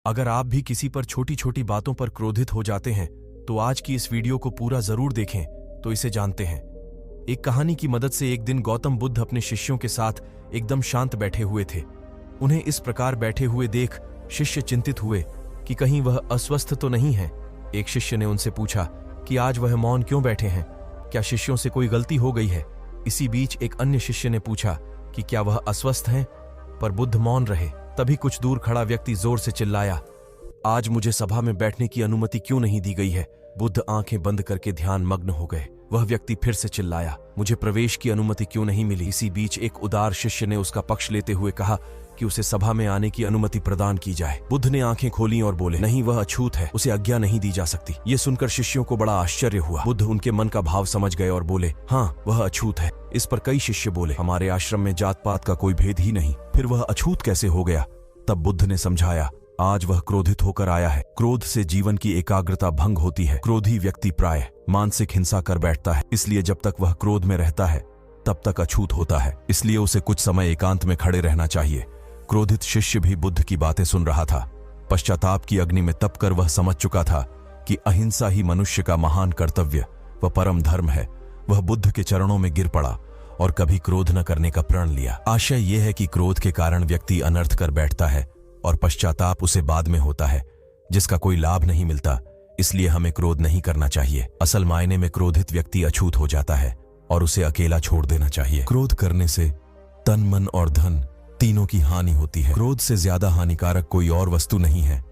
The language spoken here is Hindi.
अगर आप भी किसी पर छोटी छोटी बातों पर क्रोधित हो जाते हैं तो आज की इस वीडियो को पूरा जरूर देखें तो इसे जानते हैं। एक कहानी की मदद से एक दिन गौतम बुद्ध अपने शिष्यों के साथ एकदम शांत बैठे हुए थे। उन्हें इस प्रकार बैठे हुए देख शिष्य चिंतित हुए कि कहीं वह अस्वस्थ तो नहीं है। एक शिष्य ने उनसे पूछा कि आज वह मौन क्यों बैठे हैं, क्या शिष्यों से कोई गलती हो गई है। इसी बीच एक अन्य शिष्य ने पूछा कि क्या वह अस्वस्थ हैं, पर बुद्ध मौन रहे। तभी कुछ दूर खड़ा व्यक्ति जोर से चिल्लाया, आज मुझे सभा में बैठने की अनुमति क्यों नहीं दी गई है। बुद्ध आंखें बंद करके ध्यान मग्न हो गए। वह व्यक्ति फिर से चिल्लाया, मुझे प्रवेश की अनुमति क्यों नहीं मिली। इसी बीच एक उदार शिष्य ने उसका पक्ष लेते हुए कहा कि उसे सभा में आने की अनुमति प्रदान की जाए। बुद्ध ने आंखें खोली और बोले, नहीं, वह अछूत है, उसे आज्ञा नहीं दी जा सकती। ये सुनकर शिष्यों को बड़ा आश्चर्य हुआ। बुद्ध उनके मन का भाव समझ गए और बोले, हाँ, वह अछूत है। इस पर कई शिष्य बोले, हमारे आश्रम में जात पात का कोई भेद ही नहीं, फिर वह अछूत कैसे हो गया। तब बुद्ध ने समझाया, आज वह क्रोधित होकर आया है। क्रोध से जीवन की एकाग्रता भंग होती है। क्रोधी व्यक्ति प्रायः मानसिक हिंसा कर बैठता है, इसलिए जब तक वह क्रोध में रहता है तब तक अछूत होता है। इसलिए उसे कुछ समय एकांत में खड़े रहना चाहिए। क्रोधित शिष्य भी बुद्ध की बातें सुन रहा था। पश्चाताप की अग्नि में तपकर वह समझ चुका था कि अहिंसा ही मनुष्य का महान कर्तव्य व परम धर्म है। वह बुद्ध के चरणों में गिर पड़ा और कभी क्रोध न करने का प्रण लिया। आशय यह है कि क्रोध के कारण व्यक्ति अनर्थ कर बैठता है और पश्चाताप उसे बाद में होता है, जिसका कोई लाभ नहीं मिलता। इसलिए हमें क्रोध नहीं करना चाहिए। असल मायने में क्रोधित व्यक्ति अछूत हो जाता है और उसे अकेला छोड़ देना चाहिए। क्रोध करने से तन, मन और धन तीनों की हानि होती है। क्रोध से ज्यादा हानिकारक कोई और वस्तु नहीं है।